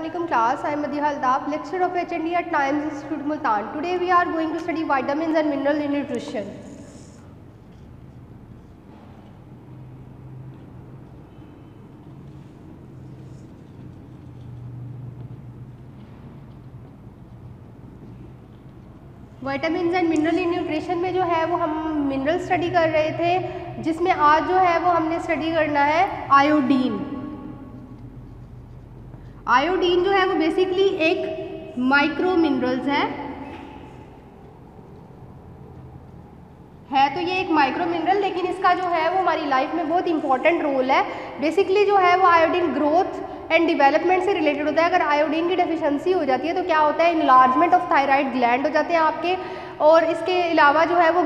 Class, I am Madiha Altaf, lecturer of H&D at Times Institute Multan. Today we are going to study vitamins and minerals in nutrition. Vitamins and mineral in nutrition में जो है वो हम mineral study कर रहे थे, जिसमें आज जो है वो हमने स्टडी करना है आयोडीन। आयोडीन जो है वो बेसिकली एक माइक्रो मिनरल्स है तो ये एक माइक्रो मिनरल, लेकिन इसका जो है वो हमारी लाइफ में बहुत इंपॉर्टेंट रोल है। बेसिकली जो है वो आयोडीन ग्रोथ एंड डेवलपमेंट से रिलेटेड होता है। अगर आयोडीन की डेफिशिएंसी हो जाती है तो क्या होता है, इनलार्जमेंट ऑफ थायराइड ग्लैंड हो जाते हैं आपके, और इसके अलावा जो है वो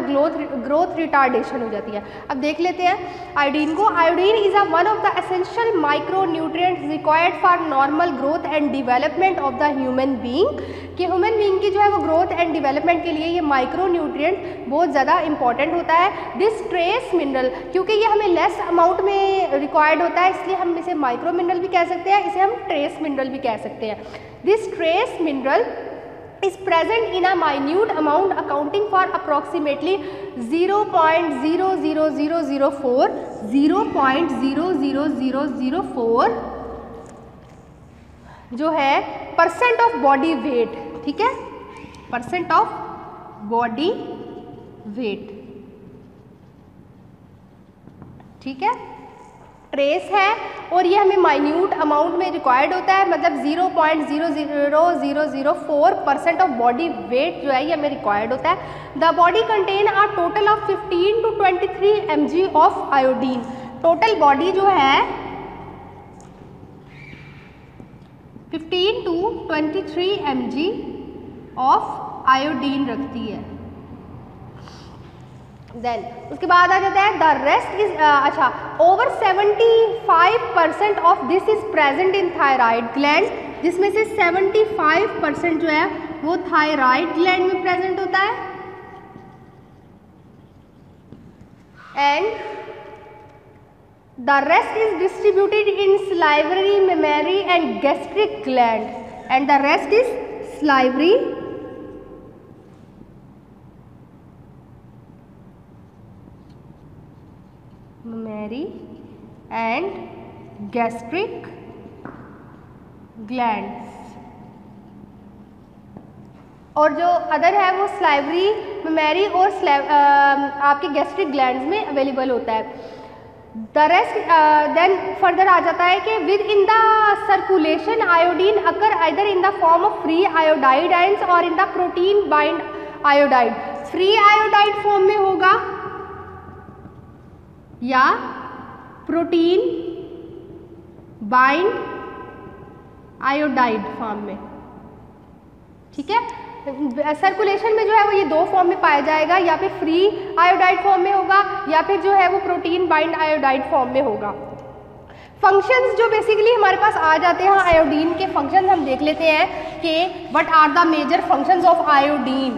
ग्रोथ रिटार्डेशन हो जाती है। अब देख लेते हैं आयोडीन को। Iodine is one of the essential micro nutrients required for normal growth and development of the human being, कि ह्यूमन बीइंग की जो है वो ग्रोथ एंड डेवलपमेंट के लिए ये माइक्रो न्यूट्रिएंट बहुत ज़्यादा इंपॉर्टेंट होता है। दिस ट्रेस मिनरल, क्योंकि ये हमें लेस अमाउंट में रिक्वायर्ड होता है, इसलिए हम इसे माइक्रो मिनरल भी कह सकते हैं, इसे हम ट्रेस मिनरल भी कह सकते हैं। This trace mineral is present in a minute amount accounting for approximately 0.00004 जो है परसेंट ऑफ बॉडी वेट, ठीक है, परसेंट ऑफ बॉडी वेट, ठीक है, ट्रेस है, और ये हमें माइन्यूट अमाउंट में रिक्वायर्ड होता है, मतलब 0.00004% ऑफ बॉडी वेट जो है ये हमें रिक्वायर्ड होता है। The body contain a total of 15 to 23 mg of iodine. Total body जो है 15 to 23 mg ऑफ आयोडीन रखती है। देन उसके बाद आ जाता है the rest is over 75% of this is present in thyroid gland, जिसमें से 75% जो है वो थायराइड ग्लैंड में प्रेजेंट होता है, and the rest is distributed in salivary, memory and gastric gland, and the rest is salivary, memory and gastric glands, और जो अदर है वो स्लाइवरी, मेमरी और आपके गैस्ट्रिक ग्लैंड्स में अवेलेबल होता है। द रेस्ट देन फर्दर आ जाता है कि within the circulation iodine occur either in the form of free iodide ions और in the protein bind iodide. Free iodide form में होगा या प्रोटीन बाइंड आयोडाइड फॉर्म में, ठीक है। सर्कुलेशन में जो है वो ये दो फॉर्म में पाया जाएगा, या फिर फ्री आयोडाइड फॉर्म में होगा या फिर जो है वो प्रोटीन बाइंड आयोडाइड फॉर्म में होगा। फंक्शंस जो बेसिकली हमारे पास आ जाते हैं आयोडीन के फंक्शंस हम देख लेते हैं कि what are the major functions of iodine.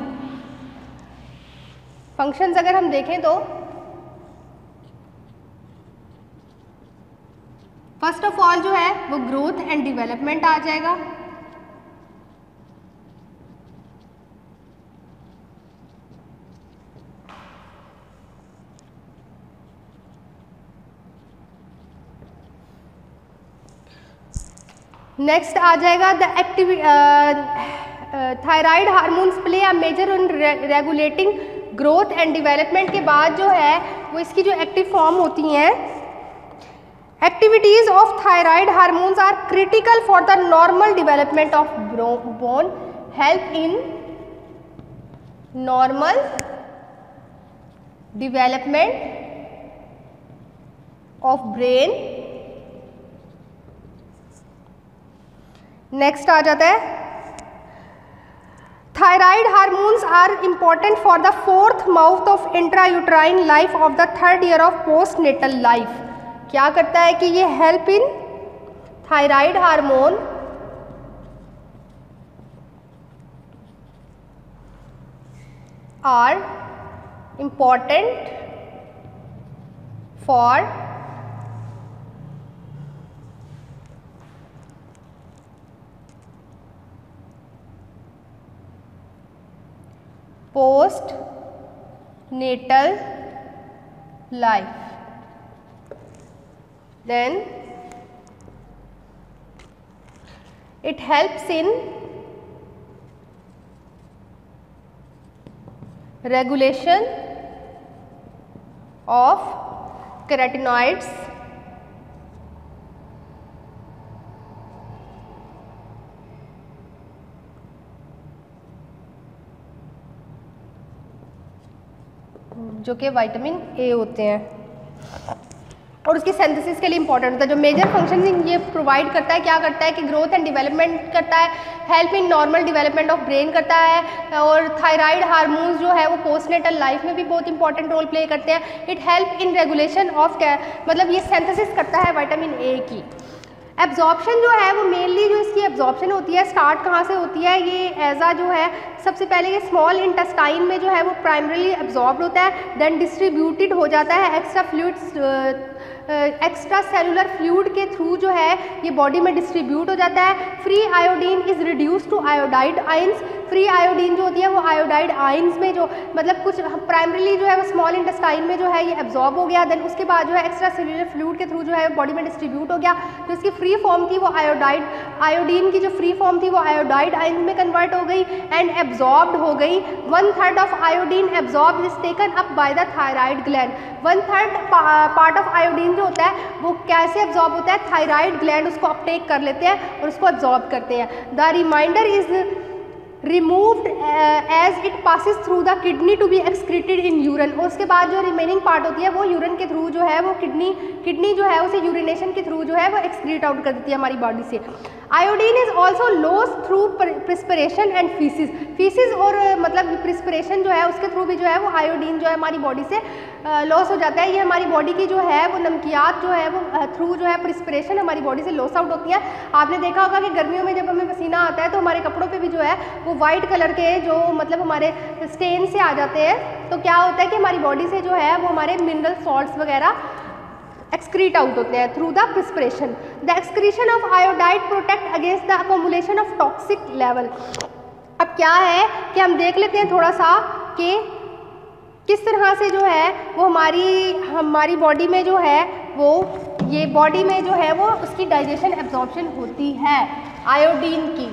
Functions अगर हम देखें तो फर्स्ट ऑफ ऑल जो है वो ग्रोथ एंड डेवलपमेंट आ जाएगा, नेक्स्ट आ जाएगा the thyroid hormones play a major in regulating growth and development. के बाद जो है वो इसकी जो एक्टिव फॉर्म होती हैं, activities of thyroid hormones are critical for the normal development of bone, help in normal development of brain। Next आ जाता है thyroid hormones are important for the fourth month of intrauterine life of the third year of post natal life. क्या करता है कि ये help in thyroid hormone are important for post natal life. Then it helps in regulation of carotenoids जो कि vitamin A होते हैं और उसकी सिंथेसिस के लिए इंपॉर्टेंट होता है। जो मेजर फंक्शन ये प्रोवाइड करता है, क्या करता है कि ग्रोथ एंड डेवलपमेंट करता है, help in normal development of brain करता है, और थायराइड हार्मोन्स जो है वो पोस्टनेटल लाइफ में भी बहुत इंपॉर्टेंट रोल प्ले करते हैं। It help in regulation of मतलब ये सिंथेसिस करता है विटामिन ए की। एब्जॉर्प्शन जो है वो मेनली जो इसकी एब्जॉर्प्शन होती है स्टार्ट कहाँ से होती है, ये एजा जो है सबसे पहले ये स्मॉल इंटेस्टाइन में जो है वो प्राइमरीली एब्जॉर्ब्ड होता है, देन डिस्ट्रीब्यूटेड हो जाता है एक्स्ट्रा सेलुलर फ्लूइड के थ्रू जो है ये बॉडी में डिस्ट्रीब्यूट हो जाता है। Free iodine is reduce to iodide ions. Free iodine जो होती है वो आयोडाइड आयंस में जो मतलब कुछ प्राइमरीली जो है वो स्मॉल इंटेस्टाइन में जो है ये एब्जॉर्ब हो गया, देन उसके बाद जो है एक्स्ट्रा सेलुलर फ्लूइड के थ्रू जो है बॉडी में डिस्ट्रीब्यूट हो गया। जो इसकी फ्री फॉर्म थी वो आयोडीन की जो फ्री फॉर्म थी वो आयोडाइड आयंस में कन्वर्ट हो गई एंड एब्जॉर्ब्ड हो गई। 1/3 of iodine absorb is taken up by the thyroid gland. 1/3 part of iodine जो होता है वो कैसे एब्जॉर्ब होता है, थायराइड ग्लैंड उसको अपटेक कर लेते हैं और उसको एब्जॉर्ब करते हैं। The remainder is removed as it passes through the kidney to be excreted in urine. और उसके बाद जो रिमेनिंग पार्ट होती है वो यूरिन के थ्रू जो है वो किडनी जो है उसे यूरिनेशन के थ्रू जो है वो एक्सक्रीट आउट कर देती है हमारी बॉडी से। Iodine is also loss through perspiration and faeces और मतलब प्रिस्पिरेशन जो है उसके थ्रू भी जो है वो आयोडीन जो है हमारी बॉडी से लॉस हो जाता है। ये हमारी बॉडी की जो है वो नमकियात जो है वो थ्रू जो है प्रिस्पिरेशन हमारी बॉडी से लॉस आउट होती है। आपने देखा होगा कि गर्मियों में जब हमें पसीना आता है तो हमारे कपड़ों पे भी जो है वो वाइट कलर के जो मतलब हमारे स्टेन से आ जाते हैं। तो क्या होता है कि हमारी बॉडी से जो है वो हमारे मिनरल सॉल्ट्स वगैरह एक्सक्रीट आउट होते हैं through the perspiration. The excretion of iodide protect against the accumulation of toxic level. अब क्या है कि हम देख लेते हैं थोड़ा सा कि किस तरह से जो है वो हमारी बॉडी में जो है वो ये बॉडी में जो है वो उसकी डाइजेशन एब्जॉर्प्शन होती है। आयोडीन की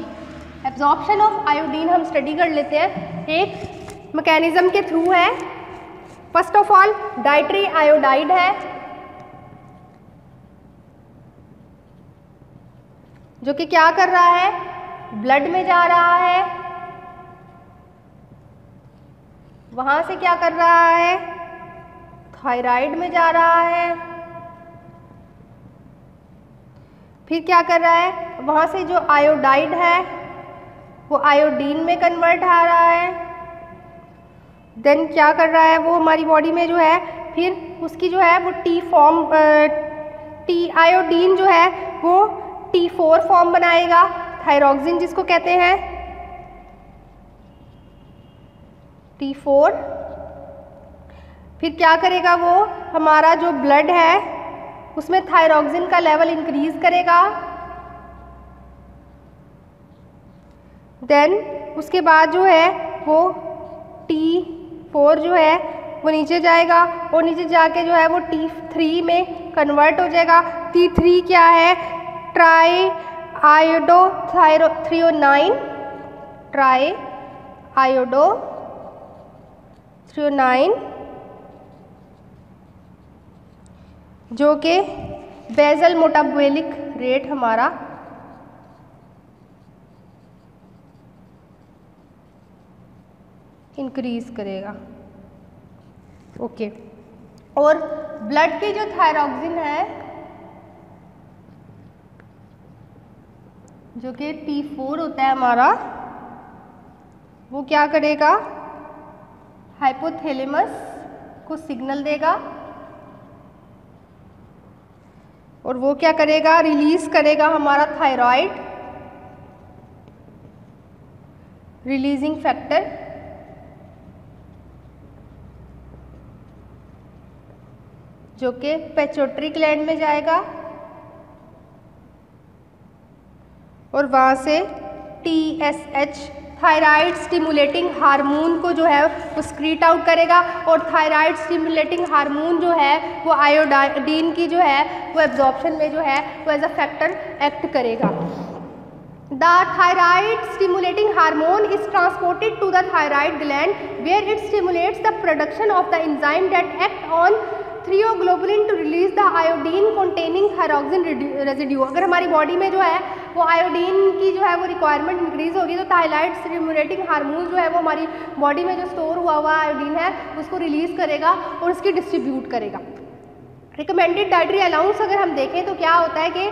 एब्जॉर्प्शन ऑफ आयोडीन हम स्टडी कर लेते हैं। एक मैकेनिज्म के थ्रू है। First of all dietary iodide है जो कि क्या कर रहा है, ब्लड में जा रहा है, वहां से क्या कर रहा है, थायराइड में जा रहा है, फिर क्या कर रहा है, वहां से जो आयोडाइड है वो आयोडीन में कन्वर्ट आ रहा है, देन क्या कर रहा है वो हमारी बॉडी में जो है फिर उसकी जो है वो आयोडीन जो है वो T4 फॉर्म बनाएगा, थायरोक्सिन जिसको कहते हैं T4। फिर क्या करेगा वो हमारा जो ब्लड है उसमें थायरोक्सिन का लेवल इंक्रीज करेगा, देन उसके बाद जो है वो T4 जो है वो नीचे जाएगा और नीचे जाके जो है वो T3 में कन्वर्ट हो जाएगा। T3 क्या है, try iodo threonine, try iodo threonine जो कि बेसल मेटाबॉलिक रेट हमारा इंक्रीज करेगा। ओके, और ब्लड की जो थायरोक्सिन है जो कि T4 होता है हमारा, वो क्या करेगा, हाइपोथैलेमस को सिग्नल देगा और वो क्या करेगा, रिलीज करेगा हमारा थायराइड रिलीजिंग फैक्टर, जो कि पिट्यूटरी ग्लैंड में जाएगा और वहाँ से TSH थायराइड स्टिमुलेटिंग हार्मोन को जो है वो स्क्रीट आउट करेगा, और थायराइड स्टिमुलेटिंग हार्मोन जो है वो आयोडीन की जो है वो एब्जॉर्प्शन में जो है वो एज अ फैक्टर एक्ट करेगा। The thyroid stimulating hormone is transported to the thyroid gland where it stimulates the production of the enzyme that act on thyroglobulin to release the iodine containing thyroxine residue. अगर हमारी body में जो है वो iodine की जो है वो रिक्वायरमेंट इंक्रीज होगी तो थायराइड स्टिमुलेटिंग हार्मोन जो है वो हमारी बॉडी में जो स्टोर हुआ हुआ आयोडीन है उसको रिलीज करेगा और उसकी डिस्ट्रीब्यूट करेगा। रिकमेंडेड डाइटरी अलाउंस अगर हम देखें तो क्या होता है कि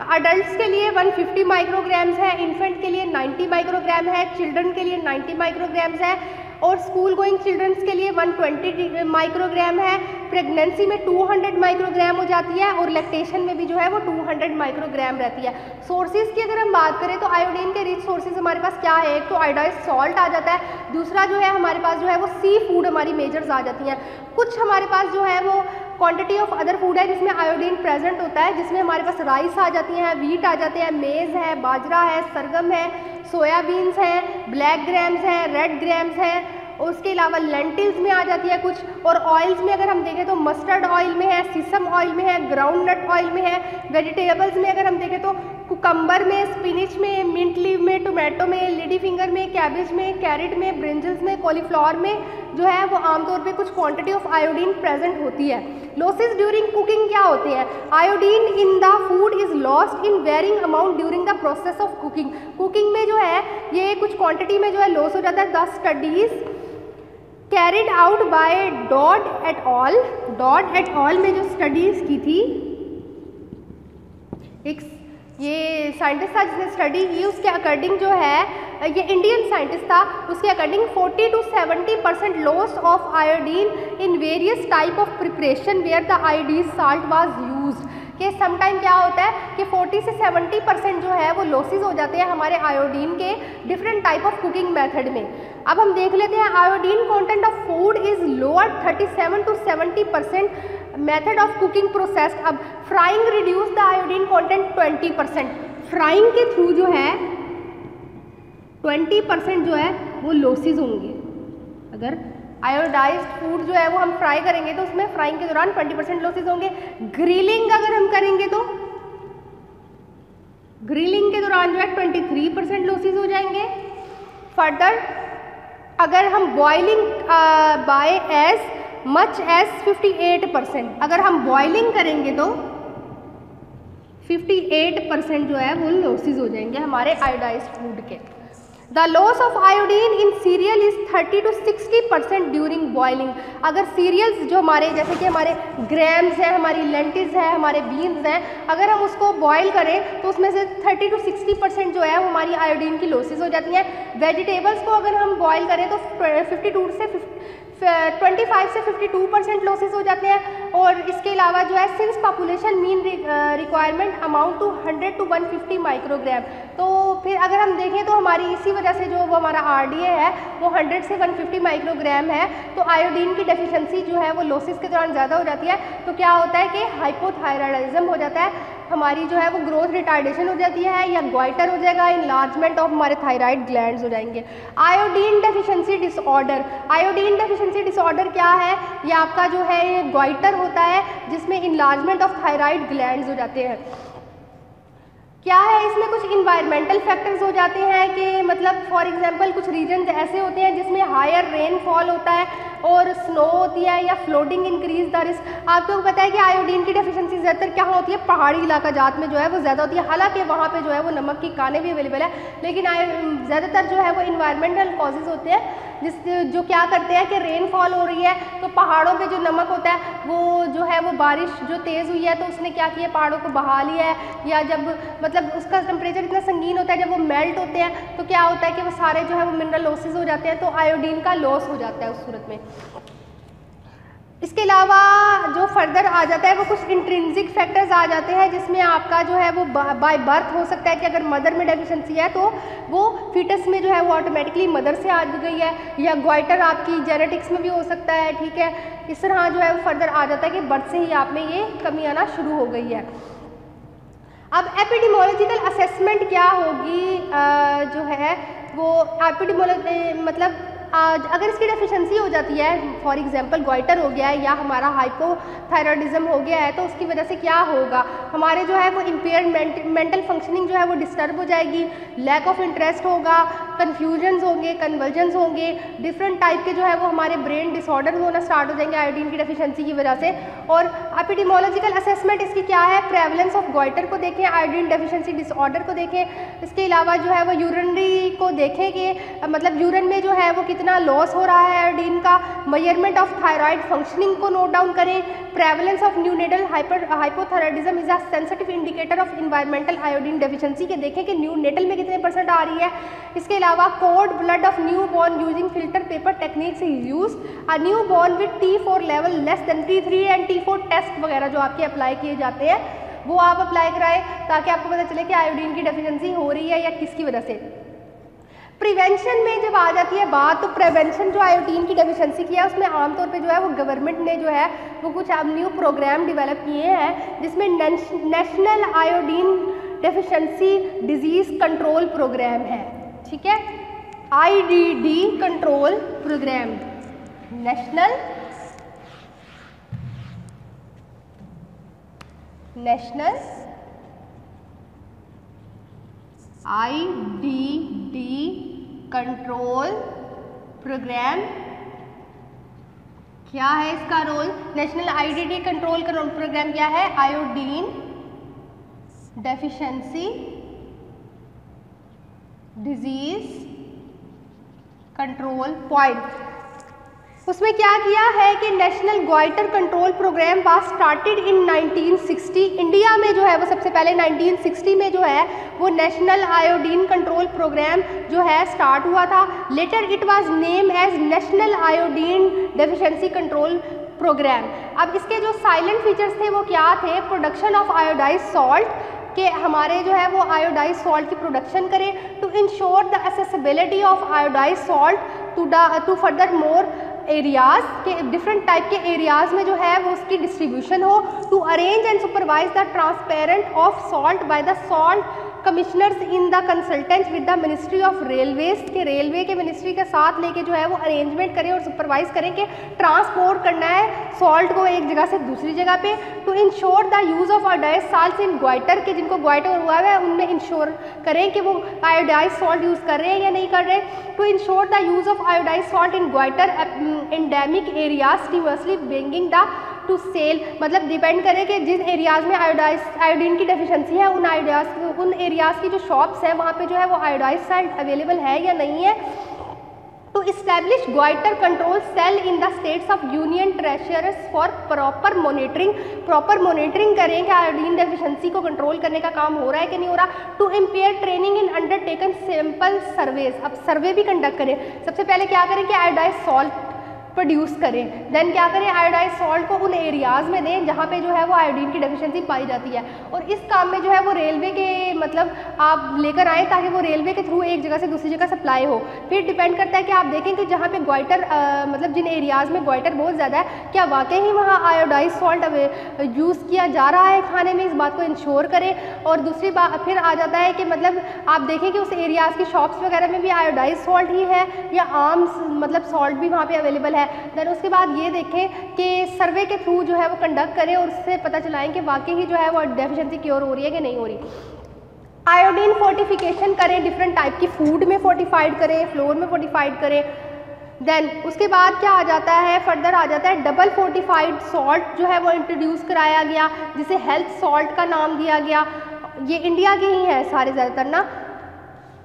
अडल्ट्स के लिए 150 माइक्रोग्राम्स है, इन्फेंट के लिए 90 माइक्रोग्राम है, चिल्ड्रन के लिए 90 माइक्रोग्राम्स है, और स्कूल गोइंग चिल्ड्रंस के लिए 120 माइक्रोग्राम है। प्रेगनेंसी में 200 माइक्रोग्राम हो जाती है और लैक्टेशन में भी जो है वो 200 माइक्रोग्राम रहती है। सोर्सेज की अगर हम बात करें तो आयोडीन के रिच सोर्सेज हमारे पास क्या है, एक तो आयोडाइज्ड सॉल्ट आ जाता है, दूसरा जो है हमारे पास जो है वो सी फूड हमारी मेजर्स आ जाती हैं। कुछ हमारे पास जो है वो क्वांटिटी ऑफ अदर फूड है जिसमें आयोडीन प्रेजेंट होता है, जिसमें हमारे पास राइस आ जाती हैं, वीट आ जाते हैं, मेज़ है, बाजरा है, सरगम है, सोयाबीन्स हैं, ब्लैक ग्राम्स हैं, रेड ग्राम्स हैं, और उसके अलावा लेंटिल्स में आ जाती है कुछ, और ऑयल्स में अगर हम देखें तो मस्टर्ड ऑयल में है, सीसम ऑयल में है, ग्राउंड नट ऑयल में है। वेजिटेबल्स में अगर हम देखें तो कुकम्बर में, स्पिनिच में, मिंट लीव में, टोमेटो में, लेडी फिंगर में, कैबेज में, कैरेट में, ब्रिंजल्स में, कॉलीफ्लावर में जो है वो आमतौर पे कुछ क्वांटिटी ऑफ आयोडीन प्रेजेंट होती है। लॉसेस ड्यूरिंग कुकिंग क्या होते हैं? Iodine in the food is lost in varying amount during the process of cooking. Cooking में जो है ये कुछ क्वांटिटी में जो है लॉस हो जाता है। The studies carried out by Dodd et al में जो स्टडीज की थी, एक ये साइंटिस्ट था जिसने स्टडी की, उसके अकॉर्डिंग जो है ये इंडियन साइंटिस्ट था, उसके according 40 to 70% loss of iodine in various type of preparation where the iodine salt was used. कि समटाइम क्या होता है कि 40 से 70% जो है वो लॉसेस हो जाते हैं हमारे आयोडीन के different type of cooking method में। अब हम देख लेते हैं iodine content of food is lower 37 to 70% method of cooking process. अब frying reduce the iodine content 20%। Frying के थ्रू जो है 20% जो है वो लॉसेस होंगे। अगर आयोडाइज्ड फूड जो है वो हम फ्राई करेंगे तो उसमें फ्राइंग के दौरान 20% लॉसेस होंगे। ग्रिलिंग अगर हम करेंगे तो ग्रिलिंग के दौरान जो है 23% लॉसेस हो जाएंगे। फर्दर अगर हम boiling by as much as 58%, अगर हम बॉइलिंग करेंगे तो 58% जो है वो लॉसेस हो जाएंगे हमारे आयोडाइज्ड फूड के। The loss of iodine in serial is 30 to 60% during boiling. अगर सीरियल्स जो हमारे जैसे कि हमारे ग्रैम्स हैं, हमारी लेंटिल्स हैं, हमारे बीन्स हैं, अगर हम उसको बॉयल करें तो उसमें से 30 to 60% जो है वो हमारी आयोडीन की लॉसेस हो जाती हैं। वेजिटेबल्स को अगर हम बॉयल करें तो 25 से 52% लॉसेस हो जाते हैं। और इसके अलावा जो है since population mean requirement amount to 100 to 150 माइक्रोग्राम, तो फिर अगर हम देखें तो हमारी इसी वजह से जो वो हमारा RDA है वो 100 से 150 माइक्रोग्राम है। तो आयोडीन की डेफिशिएंसी जो है वो लॉसेस के दौरान ज़्यादा हो जाती है। तो क्या होता है कि हाइपोथायराइडिज्म हो जाता है, हमारी जो है वो ग्रोथ रिटार्डेशन हो जाती है या ग्वाइटर हो जाएगा, इनलार्जमेंट ऑफ हमारे थायराइड ग्लैंड्स हो जाएंगे। Iodine deficiency disorder, iodine deficiency disorder क्या है? ये आपका जो है ये ग्वाइटर होता है जिसमें इनलार्जमेंट ऑफ थायराइड ग्लैंड्स हो जाते हैं। क्या है इसमें कुछ इन्वायरमेंटल फैक्टर्स हो जाते हैं कि मतलब फॉर एग्जांपल कुछ रीजन ऐसे होते हैं जिसमें हायर रेनफॉल होता है और स्नो होती है या फ्लोटिंग इंक्रीज द रिस्क। आपको पता है कि आयोडीन की डेफिशिएंसी ज़्यादातर क्या होती है? पहाड़ी इलाका जात में जो है वो ज़्यादा होती है। हालांकि वहाँ पे जो है वो नमक की कानें भी अवेलेबल है, लेकिन ज़्यादातर जो है वो इन्वायरमेंटल कॉजेज़ होते हैं जो क्या करते हैं कि रेनफॉल हो रही है तो पहाड़ों पे जो नमक होता है वो जो है वो बारिश जो तेज़ हुई है तो उसने क्या किया, पहाड़ों को बहा लिया है, या जब मतलब उसका टेम्परेचर इतना संगीन होता है जब वो मेल्ट होते हैं तो क्या होता है कि वो सारे जो है वो मिनरल लॉसेस हो जाते हैं, तो आयोडीन का लॉस हो जाता है उस सूरत में। इसके अलावा जो फर्दर आ जाता है वो कुछ इंट्रिंसिक फैक्टर्स आ जाते हैं जिसमें आपका जो है वो बाय बर्थ हो सकता है कि अगर मदर में डेफिशिएंसी है तो वो फीटस में जो है वो ऑटोमेटिकली मदर से आ गई है, या ग्वाइटर आपकी जेनेटिक्स में भी हो सकता है। ठीक है, इस तरह जो है वो फर्दर आ जाता है कि बर्थ से ही आप में ये कमी आना शुरू हो गई है। अब एपिडेमियोलॉजिकल असेसमेंट क्या होगी जो है वो मतलब अगर इसकी डेफिशिएंसी हो जाती है, फॉर एग्जांपल गोइटर हो गया है या हमारा हाइपोथायरॉयडिज्म हो गया है, तो उसकी वजह से क्या होगा, हमारे जो है वो इम्पेयर्ड मेंटल फंक्शनिंग जो है वो डिस्टर्ब हो जाएगी, लैक ऑफ इंटरेस्ट होगा, कन्फ्यूजन्स होंगे, कन्वर्जन्स होंगे, डिफरेंट टाइप के जो है वो हमारे ब्रेन डिसऑर्डर होना स्टार्ट हो जाएंगे आयोडीन की डेफिशिएंसी की वजह से। और एपिडेमियोलॉजिकल असेसमेंट इसकी क्या है, प्रेवलेंस ऑफ गोइटर को देखें, आयोडीन डेफिशिएंसी डिसऑर्डर को देखें, इसके अलावा जो है वो यूरिनरी को देखें कि मतलब यूरिन में जो है वो कितना लॉस हो रहा है आयोडीन का, मेजरमेंट ऑफ थायराइड फंक्शनिंग को नोट डाउन करें, prevalence of neonatal hypothyroidism is a sensitive indicator of environmental iodine deficiency के देखें कि न्यूनेटल में कितने % आ रही है। इसके अलावा cord blood of new born using filter paper techniques is use, a new born with T4 level less than T3 and T4 test वगैरह जो आपके अप्लाई किए जाते हैं वो आप अप्लाई कराएं ताकि आपको पता चले कि आयोडीन की डेफिशिएंसी हो रही है या किसकी वजह से। प्रिवेंशन में जब आ जाती है बात, तो प्रिवेंशन जो आयोडीन की डेफिशिएंसी की है उसमें आमतौर पे जो है वो गवर्नमेंट ने जो है वो कुछ अब न्यू प्रोग्राम डेवलप किए हैं जिसमें national iodine deficiency disease control program है, ठीक है, IDD control program, national IDD control program. क्या है इसका role, national IDD control program क्या है, iodine deficiency disease control point. उसमें क्या किया है कि national goiter control program was started in 1960, India में जो है वो सबसे पहले 1960 में जो है वो नेशनल आयोडीन कंट्रोल प्रोग्राम जो है स्टार्ट हुआ था। Later it was name as national iodine deficiency control program. अब इसके जो साइलेंट फीचर्स थे वो क्या थे, प्रोडक्शन ऑफ आयोडाइज सॉल्ट, कि हमारे जो है वो आयोडाइज सॉल्ट की प्रोडक्शन करें, to ensure the accessibility of iodise salt to further more areas के डिफरेंट टाइप के एरियाज में जो है वो उसकी डिस्ट्रीब्यूशन हो, to arrange and supervise the transparent of salt by the salt commissioners in the consultant with the ministry of railways, के railway के मिनिस्ट्री के साथ लेके जो है वो अरेंजमेंट करें और सुपरवाइज करें कि ट्रांसपोर्ट करना है सॉल्ट को एक जगह से दूसरी जगह पे, to ensure the use of iodise salt in goiter, के जिनको गोइटर हुआ है उनमें इंश्योर करें कि वो आयोडाइज सॉल्ट यूज़ कर रहे हैं या नहीं कर रहे, to ensure the use of iodise salt in goitre endemic areas स्टीमसली ब्रिंगिंग द टू सेल, मतलब डिपेंड करें कि जिन एरियाज़ में आयोडीन की डेफिशिएंसी है उन एरियाज़ की जो शॉप्स हैं वहाँ पे जो है वो आयोडाइज सॉल्ट अवेलेबल है या नहीं है, to establish goiter control cell in the states of union territories for proper monitoring करें कि आयोडीन डेफिशिएंसी को कंट्रोल करने का काम हो रहा है कि नहीं हो रहा, to impair training in undertaken sample surveys, अब सर्वे भी कंडक्ट करें, सबसे पहले क्या करें कि आयोडाइज सॉल्ट प्रोड्यूस करें, देन क्या करें आयोडाइज सॉल्ट को उन एरियाज़ में दें जहाँ पे जो है वो आयोडीन की डेफिशिएंसी पाई जाती है, और इस काम में जो है वो रेलवे के मतलब आप लेकर आएँ ताकि वो रेलवे के थ्रू एक जगह से दूसरी जगह सप्लाई हो। फिर डिपेंड करता है कि आप देखें कि जहाँ पे गोइटर मतलब जिन एरियाज़ में गोइटर बहुत ज़्यादा है क्या वाकई ही वहाँ आयोडाइज सॉल्ट यूज़ किया जा रहा है खाने में, इस बात को इंश्योर करें। और दूसरी बात फिर आ जाता है कि मतलब आप देखें कि उस एरियाज़ की शॉप्स वगैरह में भी आयोडाइज सॉल्ट ही है या आम मतलब सॉल्ट भी वहाँ पर अवेलेबल है। देन उसके बाद ये देखें कि सर्वे के थ्रू जो है वो कंडक्ट करें और उससे पता चलाएं कि वाकई ही जो है वो डेफिशिएंसी क्योर हो रही है कि नहीं हो रही। आयोडीन फोर्टिफिकेशन करें, डिफरेंट टाइप की फूड में फोर्टिफाइड करें, फ्लोर में फोर्टिफाइड करें। देन उसके बाद क्या आ जाता है, फर्दर आ जाता है डबल फोर्टिफाइड सॉल्ट जो है वो इंट्रोड्यूस कराया गया जिसे हेल्थ सॉल्ट का नाम दिया गया। ये इंडिया के ही हैं सारे ज़्यादातर ना,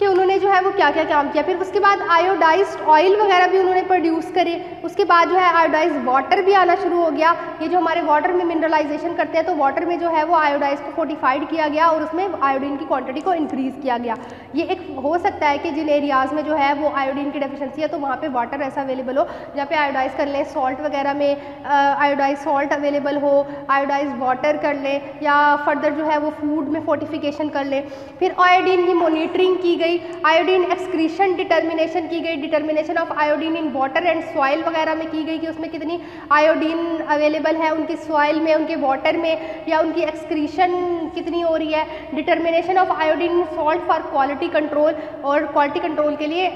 कि उन्होंने जो है वो क्या क्या काम किया। फिर उसके बाद आयोडाइज्ड ऑयल वगैरह भी उन्होंने प्रोड्यूस करे। उसके बाद जो है आयोडाइज्ड वाटर भी आना शुरू हो गया। ये जो हमारे वाटर में मिनरलाइजेशन करते हैं तो वाटर में जो है वो आयोडाइज को फोर्टिफाइड किया गया और उसमें आयोडीन की क्वांटिटी को इंक्रीज़ किया गया। ये एक हो सकता है कि जिन एरियाज़ में जो है वो आयोडीन की डेफिशिएंसी है तो वहाँ पे वाटर ऐसा अवेलेबल हो जहाँ पे आयोडाइज कर लें, सॉल्ट वगैरह में आयोडाइज सॉल्ट अवेलेबल हो, आयोडाइज वाटर कर लें या फर्दर जो है वो फूड में फोर्टिफिकेशन कर लें। फिर आयोडीन की मॉनिटरिंग की गई। आयोडीन एक्सक्रीशन डिटर्मिनेशन की गई, determination of iodine in water and soil वगैरह में की गई कि उसमें कितनी आयोडीन अवेलेबल है उनकी सॉइल में, उनके वाटर में, या उनकी एक्सक्रीशन कितनी हो रही है। Determination of iodine in salt for quality control, और क्वालिटी कंट्रोल के लिए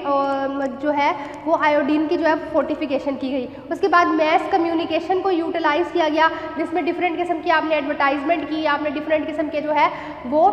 जो है वो आयोडीन की जो है फोर्टिफिकेशन की गई। उसके बाद मैस कम्युनिकेशन को यूटिलाइज़ किया गया, जिसमें डिफरेंट किस्म की आपने एडवर्टाइजमेंट की, आपने डिफरेंट किस्म के जो है वो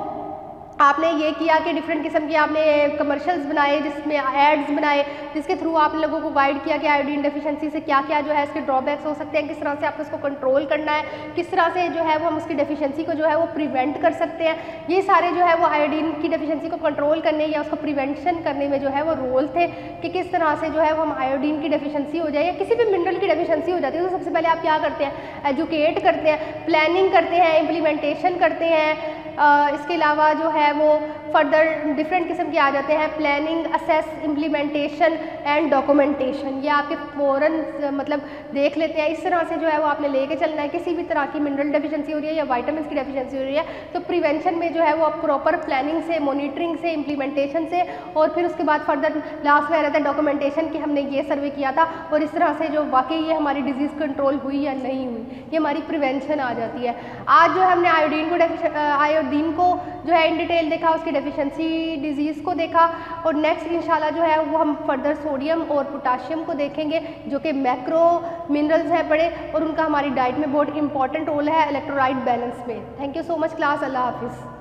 आपने ये किया कि डिफरेंट किस्म के आपने कमर्शियल्स बनाए, जिसमें एड्स बनाए, जिसके थ्रू आपने लोगों को गाइड किया कि आयोडीन डेफिशिएंसी से क्या क्या जो है इसके ड्रॉबैक्स हो सकते हैं, किस तरह से आपको उसको कंट्रोल करना है, किस तरह से जो है वो हम उसकी डेफिशिएंसी को जो है वो प्रिवेंट कर सकते हैं। ये सारे जो है वो आयोडीन की डेफिशिएंसी को कंट्रोल करने या उसको प्रिवेंशन करने में जो है वो रोल थे कि किस तरह से जो है वो हम आयोडीन की डेफिशिएंसी हो जाए या किसी भी मिनरल की डेफिशिएंसी हो जाती है तो सबसे पहले आप क्या करते हैं, एजुकेट करते हैं, प्लानिंग करते हैं, इम्प्लीमेंटेशन करते हैं। इसके अलावा जो है वो फर्दर डिफरेंट किस्म के आ जाते हैं, planning, assess, implementation and documentation. ये आपके फ़ौरन मतलब देख लेते हैं, इस तरह से जो है वो आपने लेके चलना है। किसी भी तरह की मिनरल डेफिशिएंसी हो रही है या वाइटामिन की डेफिशिएंसी हो रही है तो प्रिवेंशन में जो है वो आप प्रॉपर प्लानिंग से, मॉनिटरिंग से, इम्प्लीमेंटेशन से, और फिर उसके बाद फर्दर लास्ट में आ रहता है डॉक्यूमेंटेशन कि हमने ये सर्वे किया था और इस तरह से जो वाकई ये हमारी डिजीज़ कंट्रोल हुई या नहीं हुई, ये हमारी प्रिवेंशन आ जाती है। आज जो हमने आयोडीन को जो है इन डिटेल देखा, उसकी डेफिशिएंसी डिजीज़ को देखा, और नेक्स्ट इंशाल्लाह जो है वो हम फर्दर सोडियम और पोटाशियम को देखेंगे जो कि मैक्रो मिनरल्स हैं बड़े, और उनका हमारी डाइट में बहुत इंपॉर्टेंट रोल है इलेक्ट्रोलाइट बैलेंस में। Thank you so much class, अल्लाह हाफिज़।